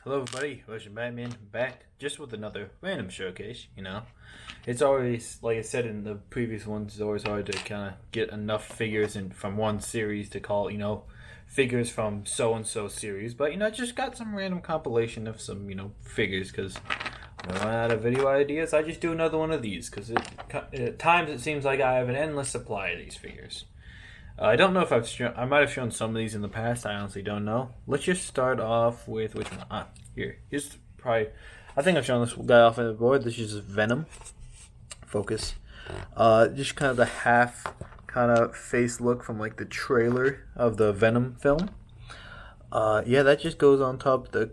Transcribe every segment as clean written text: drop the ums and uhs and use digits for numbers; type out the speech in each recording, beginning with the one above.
Hello everybody, Russian Batman back just with another random showcase, It's always, like I said in the previous ones, it's always hard to kind of get enough figures from one series to call, figures from so-and-so series. But, I just got some random compilation of some, figures because when I run out of video ideas, I just do another one of these because at times it seems like I have an endless supply of these figures. I don't know if I might have shown some of these in the past. I honestly don't know. Let's just start off with which one? Here's probably. I think I've shown this guy off on the board. This is Venom. Focus. Just kind of the half kind of face look from like the trailer of the Venom film. Yeah, that just goes on top the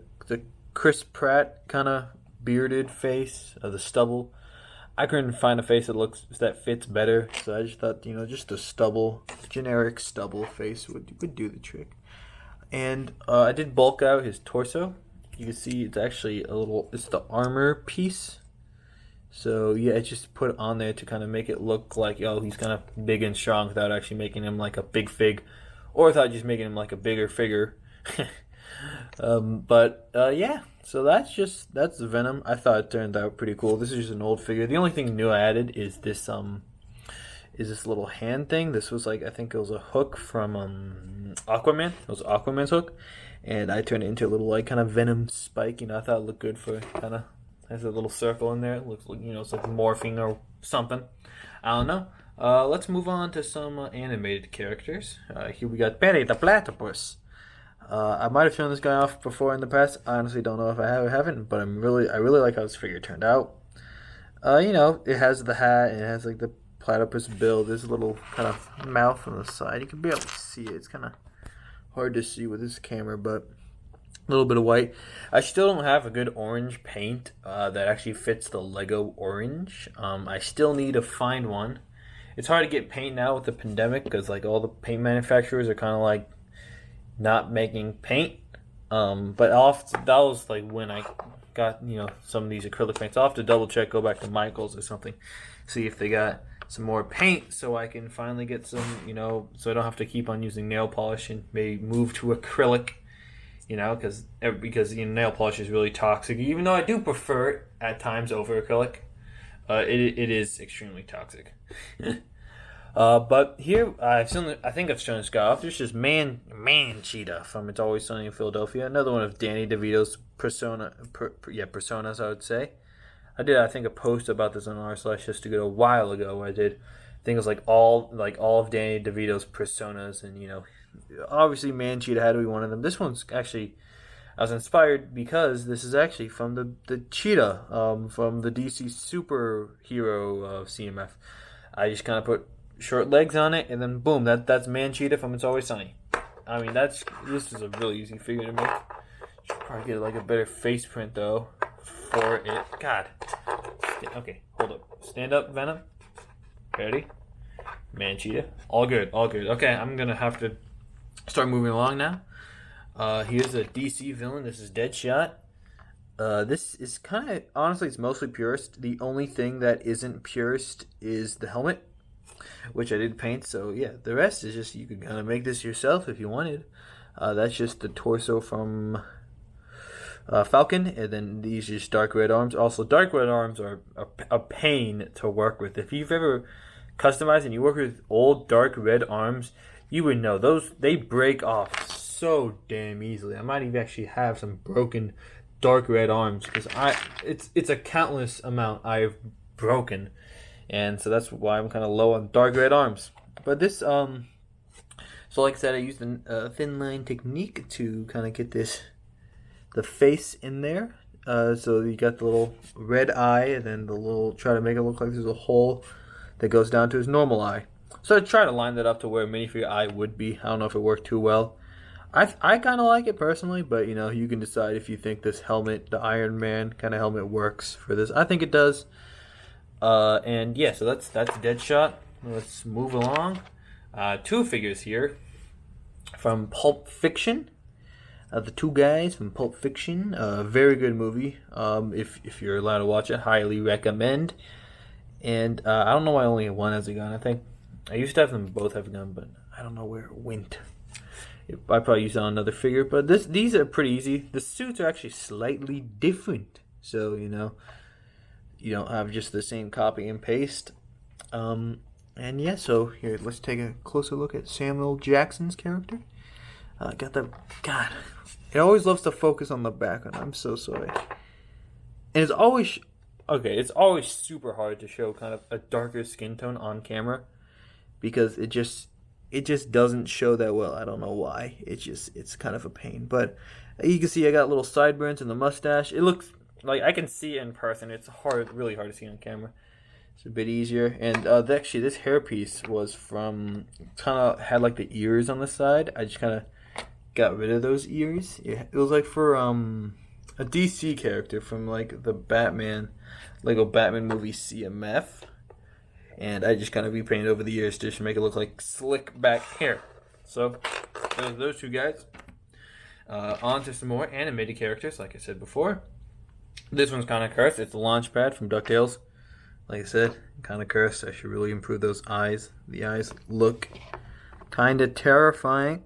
Chris Pratt kind of bearded face of the stubble. I couldn't find a face that fits better, so I just thought, just a generic stubble face would do the trick. And I did bulk out his torso. You can see it's actually it's the armor piece. So yeah, it's just put on there to kind of make it look like, he's kind of big and strong without actually making him like a big fig, or without just making him like a bigger figure. Yeah, so that's Venom. I thought it turned out pretty cool. This is just an old figure. The only thing new I added is this little hand thing. This was I think it was a hook from Aquaman. It was Aquaman's hook, and I turned it into a little kind of Venom spike. I thought it looked good for kind of has a little circle in there. It looks like it's like morphing or something. I don't know. Let's move on to some animated characters. Here we got Perry the Platypus. I might have shown this guy off before in the past. I honestly don't know if I have or haven't, but I really like how this figure turned out. It has the hat and it has like the platypus bill. There's a little kind of mouth on the side. You can barely see it. It's kind of hard to see with this camera, but a little bit of white. I still don't have a good orange paint that actually fits the Lego orange. I still need to find one. It's hard to get paint now with the pandemic because all the paint manufacturers are kind of not making paint, but that was when I got some of these acrylic paints. I'll have to double check, go back to Michael's or something, see if they got some more paint so I can finally get some, so I don't have to keep on using nail polish and maybe move to acrylic, because nail polish is really toxic. Even though I do prefer it at times over acrylic, it is extremely toxic. But here I think I've shown this guy off. There's just man Cheetah from It's Always Sunny in Philadelphia. Another one of Danny DeVito's personas, I would say. I did, I think, a post about this on r/slash just a while ago where I think it was all of Danny DeVito's personas, and obviously Man Cheetah had to be one of them. This one's actually, I was inspired because this is actually from the Cheetah from the DC superhero CMF. I just kind of put short legs on it, and then boom, that's Man Cheetah from It's Always Sunny. I mean, this is a really easy figure to make. Should probably get a better face print though for it. God. Okay, hold up. Stand up, Venom. Ready? Man Cheetah. All good. Okay, I'm gonna have to start moving along now. Here's a DC villain. This is Deadshot. This is kind of, honestly, it's mostly purist. The only thing that isn't purist is the helmet, which I did paint. So yeah, the rest is just, you can kind of make this yourself if you wanted. That's just the torso from Falcon, and then these are just dark red arms. Also, dark red arms are a pain to work with. If you've ever customized and you work with old dark red arms, you would know they break off so damn easily. I might even actually have some broken dark red arms because it's a countless amount I've broken. And so that's why I'm kind of low on dark red arms. But this, so like I said, I used a thin line technique to kind of get the face in there. So you got the little red eye, and then try to make it look like there's a hole that goes down to his normal eye. So I try to line that up to where a minifigure eye would be. I don't know if it worked too well. I kind of like it personally, but you can decide if you think this helmet, the Iron Man kind of helmet, works for this. I think it does. And yeah, so that's Deadshot. Let's move along. Two figures here from Pulp Fiction. The two guys from Pulp Fiction. Very good movie. If you're allowed to watch it, highly recommend. And I don't know why only one has a gun. I think I used to have them both have a gun, but I don't know where it went. I probably use it on another figure, but these are pretty easy. The suits are actually slightly different, so you don't have just the same copy and paste. And yeah, so here, let's take a closer look at Samuel Jackson's character. Got the God. It always loves to focus on the background. I'm so sorry. And it's always It's always super hard to show kind of a darker skin tone on camera because it just doesn't show that well. I don't know why. It's kind of a pain. But you can see I got little sideburns in the mustache. It looks like I can see it in person. It's really hard to see on camera. It's a bit easier. And actually, this hairpiece was from kind of had like the ears on the side. I just kind of got rid of those ears. It was like for a DC character from like the Lego Batman movie CMF. And I just kind of repainted over the ears just to make it look like slick back hair. So, there's those two guys. On to some more animated characters, like I said before. This one's kind of cursed. It's the Launchpad from DuckTales. Like I said, kind of cursed. I should really improve those eyes. The eyes look kind of terrifying,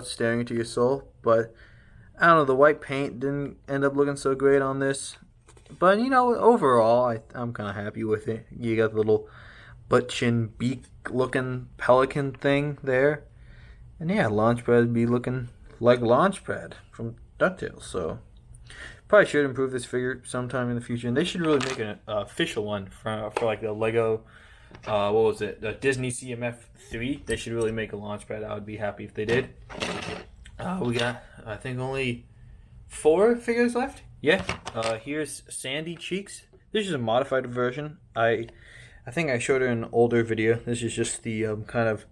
staring into your soul. But, I don't know, the white paint didn't end up looking so great on this. But, overall, I'm kind of happy with it. You got the little butt chin beak looking pelican thing there. And yeah, Launchpad would be looking like Launchpad from DuckTales. So probably should improve this figure sometime in the future. And they should really make an official one for like the Lego, the Disney CMF 3. They should really make a Launchpad. I would be happy if they did. We got, I think, only 4 figures left. Yeah, here's Sandy Cheeks. This is a modified version. I think I showed her in an older video. This is just the kind of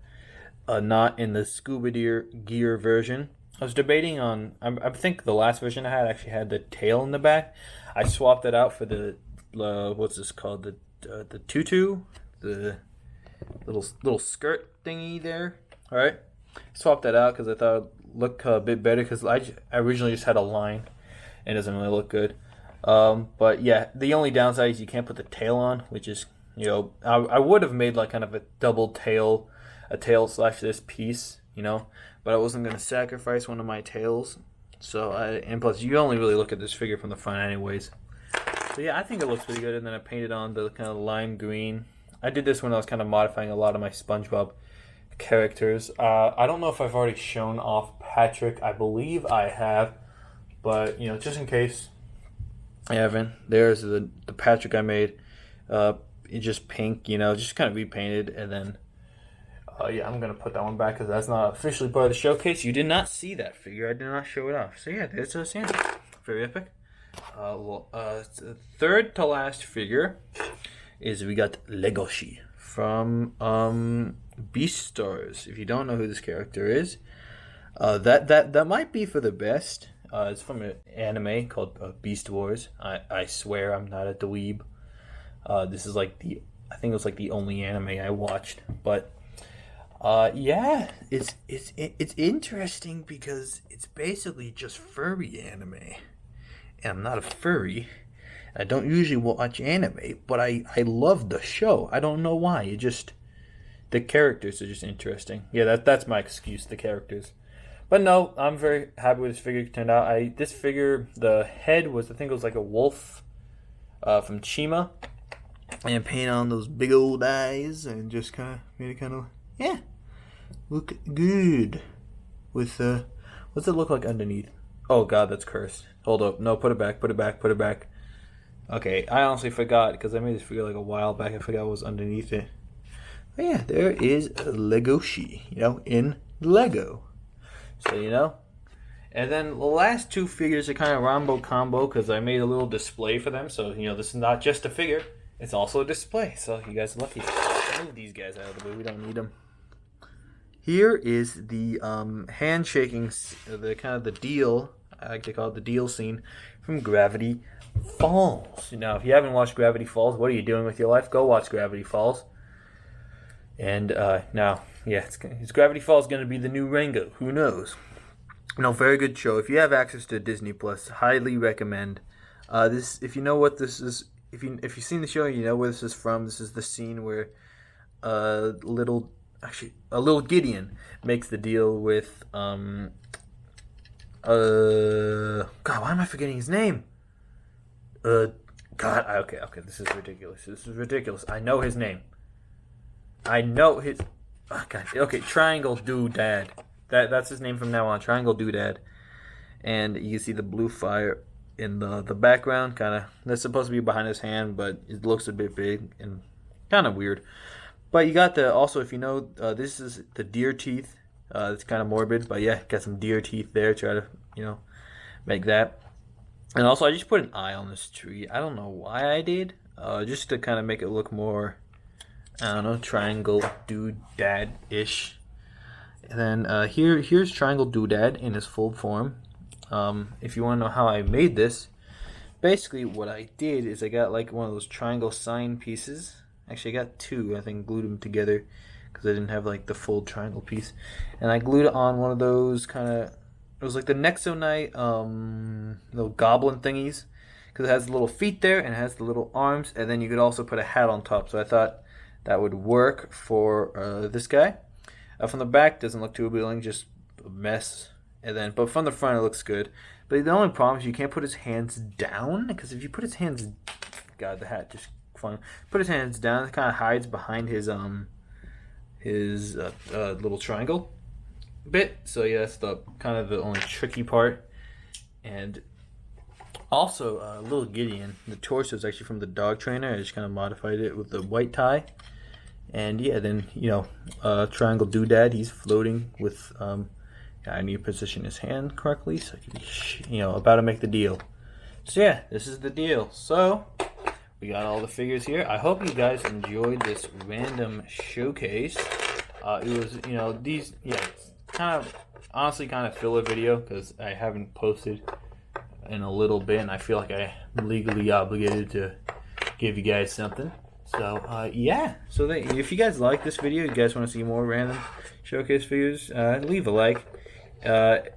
not in the scuba gear version. I was debating on. I think the last version I had actually had the tail in the back. I swapped it out for the what's this called, the tutu, the little skirt thingy there. All right, swapped that out because I thought it would look a bit better because I originally just had a line. It doesn't really look good. But yeah, the only downside is you can't put the tail on, which is. I would have made like kind of a double tail, a tail / this piece, but I wasn't going to sacrifice one of my tails. And plus you only really look at this figure from the front anyways. So yeah, I think it looks pretty good. And then I painted on the kind of lime green. I did this when I was kind of modifying a lot of my SpongeBob characters. I don't know if I've already shown off Patrick. I believe I have, but just in case I haven't, there's the Patrick I made. It's just pink, just kind of repainted, and then, yeah, I'm going to put that one back because that's not officially part of the showcase. You did not see that figure. I did not show it off. So, yeah, there's a Santa. Very epic. Third to last figure is we got Legoshi from Beastars. If you don't know who this character is, that might be for the best. It's from an anime called Beast Wars. I swear I'm not a dweeb. This is like I think it was like the only anime I watched, but yeah, it's interesting because it's basically just furry anime, and I'm not a furry. I don't usually watch anime, but I love the show. I don't know why. The characters are just interesting. Yeah, that's my excuse. The characters. But no, I'm very happy with this figure. It turned out. This figure, the head was, I think it was like a wolf from Chima. And paint on those big old eyes and just kind of made it look good. With what's it look like underneath? Oh god, that's cursed. Hold up, no, put it back. Okay, I honestly forgot because I made this figure like a while back. I forgot what was underneath it. But yeah, there is Legoshi, in Lego. So and then the last 2 figures are kind of Rambo combo because I made a little display for them. So this is not just a figure. It's also a display, so you guys are lucky. Move these guys out of the way. We don't need them. Here is the handshaking, the deal. I like to call it the deal scene from Gravity Falls. Now, if you haven't watched Gravity Falls, what are you doing with your life? Go watch Gravity Falls. And now, yeah, is Gravity Falls going to be the new Rango? Who knows? Very good show. If you have access to Disney Plus, highly recommend. This, if you know what this is. If you've seen the show, you know where this is from. This is the scene where I actually a little Gideon makes the deal with God, why am I forgetting his name? God, okay, this is ridiculous. I know his name. I know his. Oh, God, okay, Triangle Doodad. That's his name from now on. Triangle Doodad, and you can see the blue fire in the background. Kind of that's supposed to be behind his hand, but it looks a bit big and kind of weird. But you got the also, if you know, this is the deer teeth. It's kind of morbid, but yeah, got some deer teeth there. Try to make that. And also, I just put an eye on this tree. I don't know why I did. Just to kind of make it look more, I don't know, Triangle Doodad-ish. And then here's Triangle Doodad in his full form. If you want to know how I made this, basically what I did is I got like one of those triangle sign pieces. Actually, I got two. I think glued them together because I didn't have like the full triangle piece. And I glued it on one of those kind of, it was like the Nexonite little goblin thingies, because it has the little feet there and it has the little arms, and then you could also put a hat on top. So I thought that would work for this guy. From the back, doesn't look too appealing, just a mess. And then, but from the front, it looks good. But the only problem is you can't put his hands down, because if you put his hands, God, the hat just fun. Put his hands down, it kind of hides behind his little triangle bit. So yeah, that's the kind of the only tricky part. And also, little Gideon, the torso is actually from the dog trainer. I just kind of modified it with the white tie. And yeah, then Triangle Doodad, he's floating with. I need to position his hand correctly so I can be, about to make the deal. So yeah, this is the deal. So we got all the figures here. I hope you guys enjoyed this random showcase. It was, these, kind of, honestly, kind of filler video because I haven't posted in a little bit, and I feel like I'm legally obligated to give you guys something. So, yeah. So if you guys like this video, you guys want to see more random showcase figures, leave a like.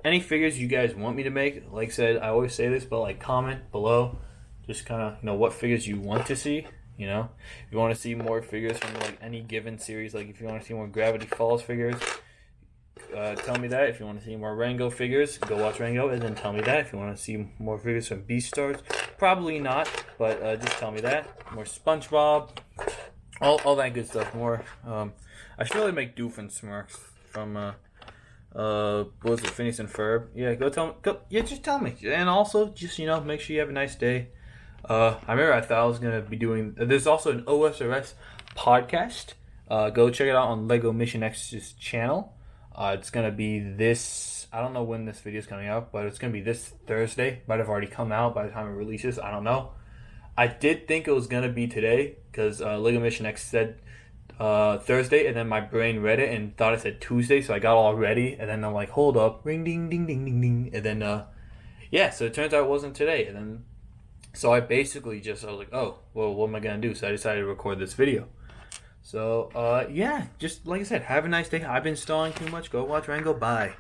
Any figures you guys want me to make, like I said, I always say this, but like comment below, just kind of, what figures you want to see, if you want to see more figures from like any given series, like if you want to see more Gravity Falls figures, tell me that. If you want to see more Rango figures, go watch Rango, and then tell me that. If you want to see more figures from Beastars, probably not, but just tell me that. More SpongeBob, all that good stuff. More, I should really make Doofenshmirtz from, what was it, Phineas and Ferb? Yeah, just tell me. And also, just, make sure you have a nice day. I remember I thought I was going to be doing, there's also an OSRS podcast. Go check it out on Lego Mission X's channel. It's going to be this, I don't know when this video is coming out, but it's going to be this Thursday. Might have already come out by the time it releases. I don't know. I did think it was going to be today because Lego Mission X said Thursday, and then my brain read it and thought it said Tuesday, so I got all ready, and then I'm like, hold up, ring ding ding ding ding ding, and then so it turns out it wasn't today, and then so I basically I was like, oh, well, what am I gonna do? So I decided to record this video. So yeah, just like I said, have a nice day. I've been stalling too much. Go watch Rango. Bye.